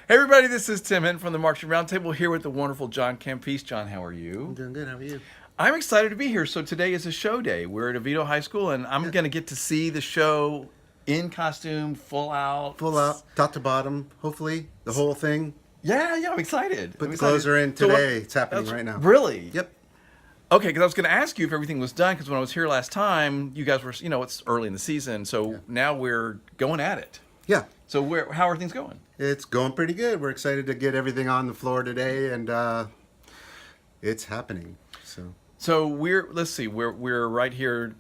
Hey everybody, this is Tim Hinton from the Marching Roundtable here with the wonderful John Campese. John, how are you? I'm doing good. How are you? I'm excited to be here. So today is a show day. We're at Oviedo High School, and I'm going to get to see the show in costume, full out. Full out, top to bottom, hopefully, the whole thing. Yeah, I'm excited. But the clothes are in today. It's happening right now. Really? Yep. Okay, because I was going to ask you if everything was done, because when I was here last time, you guys were, it's early in the season, so now we're going at it. Yeah. So how are things going? It's going pretty good. We're excited to get everything on the floor today, and it's happening. So let's see, we're right here.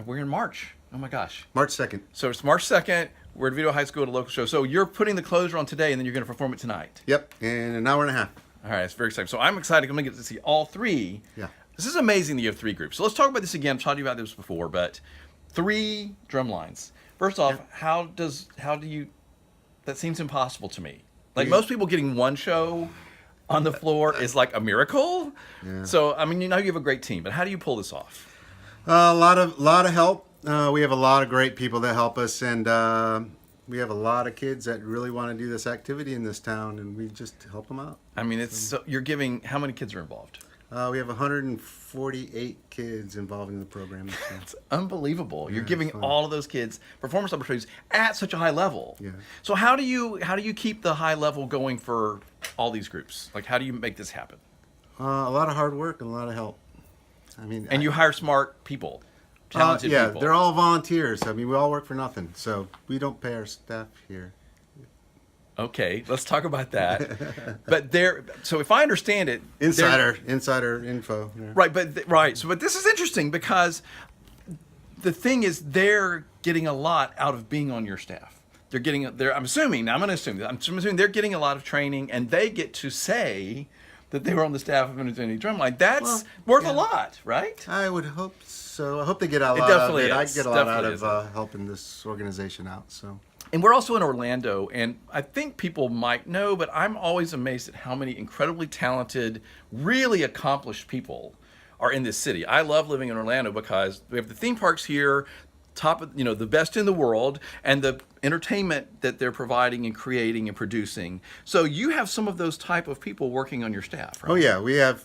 We're in March. Oh my gosh. March 2nd. So it's March 2nd. We're at Oviedo High School at a local show. So you're putting the clothes on today, and then you're going to perform it tonight. Yep, in an hour and a half. All right, it's very exciting. So I'm excited. I'm going to get to see all three. Yeah. This is amazing that you have three groups. So let's talk about this again. I've talked to you about this before, but 3 drum lines. First off, how do you? That seems impossible to me. Like most people, getting one show on the floor is like a miracle. Yeah. So I mean, you have a great team, but how do you pull this off? A lot of help. We have a lot of great people that help us, and we have a lot of kids that really want to do this activity in this town, and we just help them out. I mean, you're giving. How many kids are involved? We have 148 kids involved in the program. It's unbelievable. Yeah, you're giving all of those kids performance opportunities at such a high level. Yeah. So how do you keep the high level going for all these groups? Like, how do you make this happen? A lot of hard work and a lot of help. I mean, you hire smart people, talented people. They're all volunteers. I mean, we all work for nothing, so we don't pay our staff here. Okay, let's talk about that. But so if I understand it, insider info. Yeah. Right, but So, but this is interesting because the thing is, they're getting a lot out of being on your staff. I'm assuming they're getting a lot of training, and they get to say that they were on the staff of Infinity Drumline. That's worth a lot, right? I would hope so. I hope they get a lot out of it. I get a lot out of helping this organization out. So. And we're also in Orlando, and I think people might know, but I'm always amazed at how many incredibly talented, really accomplished people are in this city. I love living in Orlando because we have the theme parks here, the best in the world, and the entertainment that they're providing and creating and producing. So you have some of those type of people working on your staff, right? Oh yeah, we have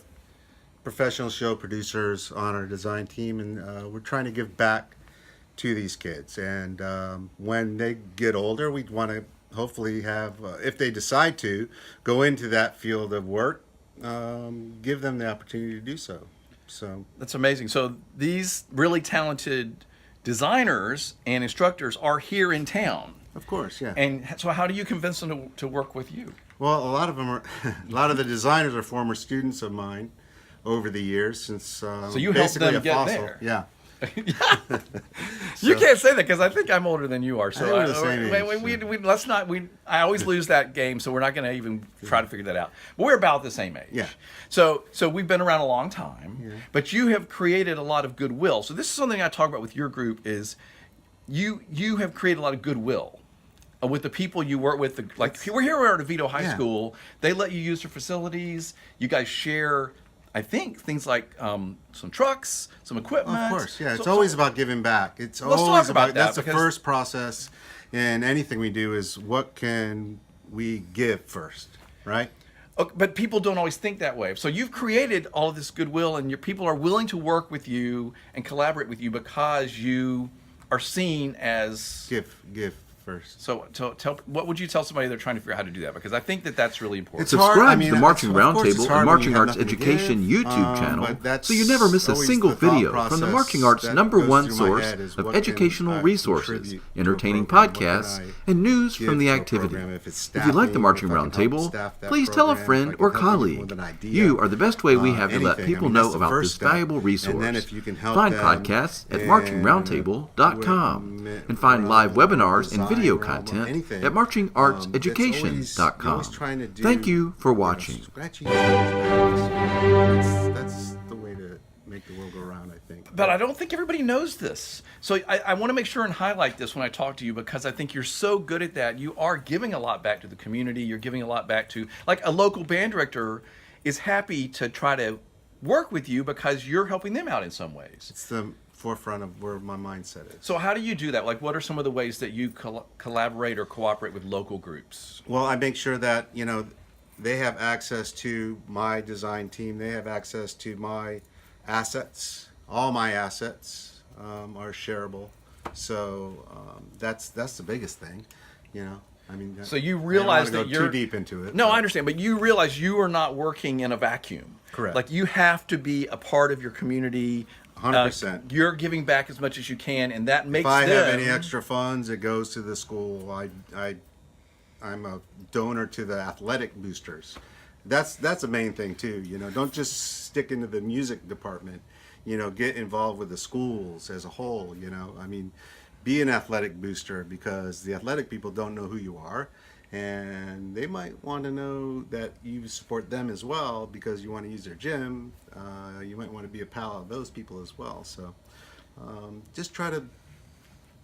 professional show producers on our design team, and we're trying to give back to these kids, and when they get older, we want to hopefully have, if they decide to go into that field of work, give them the opportunity to do so. So that's amazing. So these really talented designers and instructors are here in town. Of course, yeah. And so how do you convince them to work with you? Well, a lot of them are, a lot of the designers are former students of mine over the years, since so you helped them get there. Yeah. You can't say that because I think I'm older than you are. So we're the same age, let's not. I always lose that game, so we're not going to even try to figure that out. But we're about the same age. Yeah. So we've been around a long time, but you have created a lot of goodwill. So this is something I talk about with your group is you have created a lot of goodwill with the people you work with. We're here at Oviedo High School. They let you use their facilities. You guys share. I think things like some trucks, some equipment. Of course, yeah. It's always about giving back. It's let's always talk about that. That's the first process in anything we do is what can we give first, right? Okay, but people don't always think that way. So you've created all of this goodwill, and your people are willing to work with you and collaborate with you because you are seen as give first. So what would you tell somebody they're trying to figure out how to do that? Because I think that's really important. Subscribe to the Marching Roundtable and Marching Arts Education YouTube channel so you never miss a single video from the Marching Arts' #1 source of educational resources, entertaining podcasts, and news from the activity. If you like the Marching Roundtable, please tell a friend or colleague. You are the best way we have to let people know about this valuable resource. Find podcasts at marchingroundtable.com and find live webinars and video content at marchingartseducation.com. Thank you for watching. That's the way to make the world go around, I think. But I don't think everybody knows this. So I want to make sure and highlight this when I talk to you because I think you're so good at that. You are giving a lot back to the community. You're giving a lot back to, like a local band director is happy to try to work with you because you're helping them out in some ways. It's the forefront of where my mindset is. So how do you do that? Like, what are some of the ways that you collaborate or cooperate with local groups? Well, I make sure that, they have access to my design team. They have access to my assets. All my assets are shareable. So that's the biggest thing, I mean, so you realize that you're too deep into it. No, I understand, but you realize you are not working in a vacuum. Correct. Like, you have to be a part of your community. 100%. You're giving back as much as you can, and that makes if I have any extra funds, it goes to the school. I'm a donor to the athletic boosters. That's the main thing too. Don't just stick into the music department. Get involved with the schools as a whole. I mean, be an athletic booster, because the athletic people don't know who you are, and they might want to know that you support them as well because you want to use their gym. You might want to be a pal of those people as well. So just try to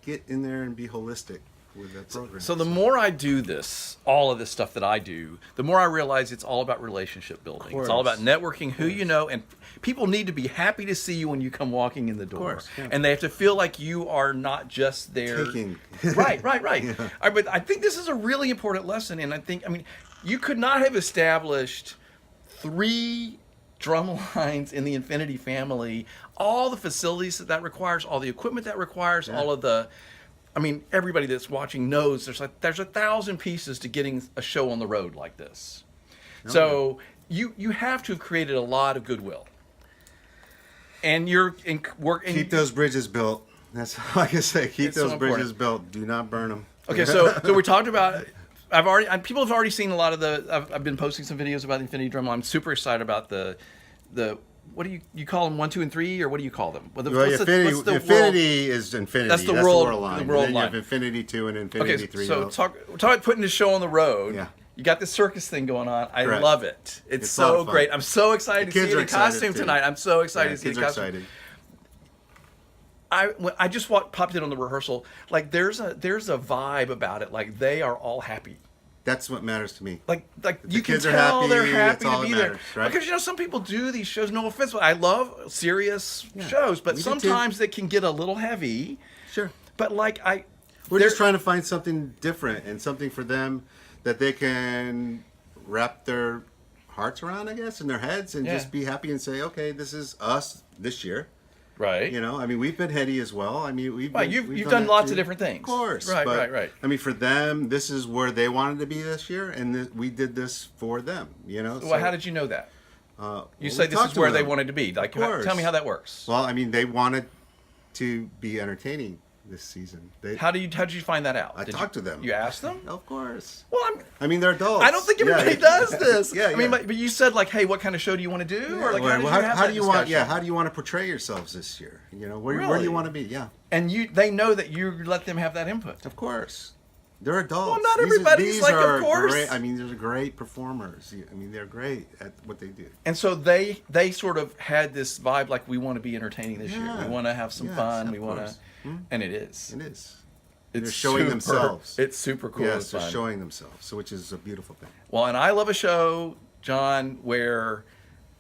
get in there and be holistic with that program. So the more I do this, all of this stuff that I do, the more I realize it's all about relationship building. It's all about networking, who you know, and people need to be happy to see you when you come walking in the door. Of course, yeah. And they have to feel like you are not just there. Taking. Right. Yeah. But I think this is a really important lesson, and I mean, you could not have established 3 drum lines in the Infinity family, all the facilities that requires, all the equipment that requires, all of the... I mean, everybody that's watching knows there's 1,000 pieces to getting a show on the road like this. So you have to have created a lot of goodwill, and keep those bridges built. That's all I can say. Keep those bridges built. Do not burn them. Okay, so we talked about. People have already seen a lot of the. I've been posting some videos about the Infinity Drumline. I'm super excited about the. What do you call them? 1, 2, and 3, or what do you call them? Infinity is Infinity. That's the world line. The world line. You have Infinity 2 and Infinity 3. So talk about putting the show on the road. Yeah. You got the circus thing going on. I Correct. love it. It's so great. I'm so excited to see the costume too. tonight. I'm so excited to see the costume. Excited. I just popped in on the rehearsal. Like, there's a vibe about it. Like, they are all happy. That's what matters to me. Like you can tell they're happy to be there. Right? Because some people do these shows. No offense, but I love serious shows. But sometimes they can get a little heavy. Sure. But we're just trying to find something different and something for them that they can wrap their hearts around, I guess, in their heads, and just be happy and say, okay, this is us this year. Right. I mean, we've been heady as well. I mean, we've done lots of different things. Of course. Right. I mean, for them, this is where they wanted to be this year, and we did this for them, Well, how did you know that? You say this is where they wanted to be. Like, tell me how that works. Well, I mean, they wanted to be entertaining this season. How did you find that out? I talked to them. You asked them? Of course. Well, I mean, they're adults. I don't think everybody does this. Yeah. I mean, but you said, like, hey, what kind of show do you want to do? Yeah. Or like, how do you want to portray yourselves this year? Where do you want to be? Yeah. And they know that you let them have that input. Of course. They're adults. Well, not everybody's like, of course. Great, I mean, they're great performers. I mean, they're great at what they do. And so they sort of had this vibe, like, we want to be entertaining this year. We want to have some fun. We want to, and it is. It is. It's they're showing themselves. It's super cool. Yes, they're showing themselves, which is a beautiful thing. Well, and I love a show, John, where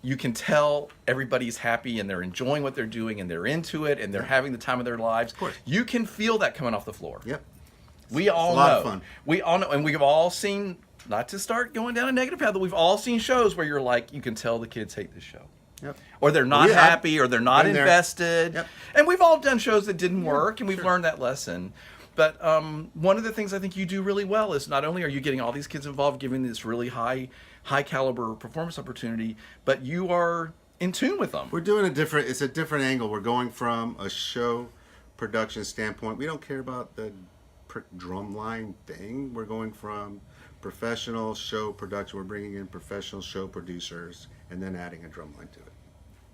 you can tell everybody's happy and they're enjoying what they're doing and they're into it and they're having the time of their lives. Of course. You can feel that coming off the floor. Yep. We all know. A lot of fun. We all know, and we have all seen, not to start going down a negative path, but we've all seen shows where you're like, you can tell the kids hate this show. Yep. Or they're not happy, or they're not invested. Yep. And we've all done shows that didn't work, and we've learned that lesson. But one of the things I think you do really well is not only are you getting all these kids involved, giving this really high caliber performance opportunity, but you are in tune with them. We're doing it's a different angle. We're going from a show production standpoint. We don't care about the drumline thing. We're going from professional show production. We're bringing in professional show producers and then adding a drumline to it.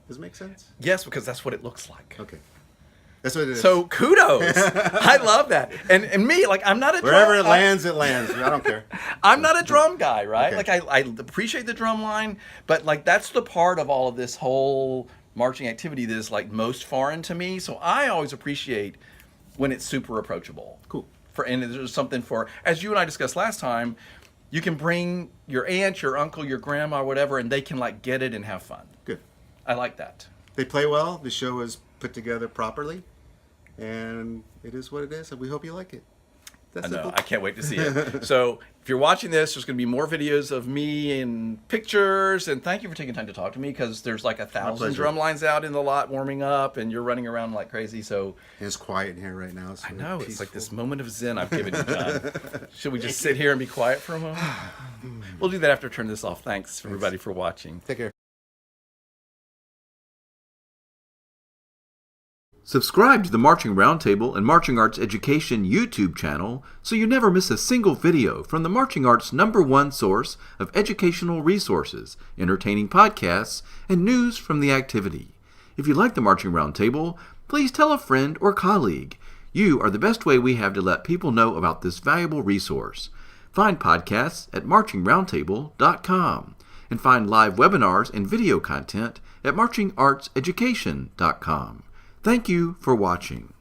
Does it make sense? Yes, because that's what it looks like. Okay. That's what it is. So kudos. I love that. And me, like, I'm not a Wherever it lands, it lands. I don't care. I'm not a drum guy, right? Okay. Like, I appreciate the drum line, but, like, that's the part of all of this whole marching activity that is, like, most foreign to me. So I always appreciate when it's super approachable. Cool. And there's something for, as you and I discussed last time, you can bring your aunt, your uncle, your grandma, whatever, and they can, like, get it and have fun. Good. I like that. They play well. The show is put together properly, and it is what it is, and we hope you like it. I know. I can't wait to see it. So if you're watching this, there's going to be more videos of me and pictures. And thank you for taking time to talk to me, because there's like 1,000 drum lines out in the lot warming up, and you're running around like crazy. So and it's quiet in here right now. So I know. Peaceful. It's like this moment of zen I've given you, John. Should we just sit here and be quiet for a moment? We'll do that after I turn this off. Thanks everybody for watching. Take care. Subscribe to the Marching Roundtable and Marching Arts Education YouTube channel so you never miss a single video from the Marching Arts #1 source of educational resources, entertaining podcasts, and news from the activity. If you like the Marching Roundtable, please tell a friend or colleague. You are the best way we have to let people know about this valuable resource. Find podcasts at marchingroundtable.com and find live webinars and video content at marchingartseducation.com. Thank you for watching.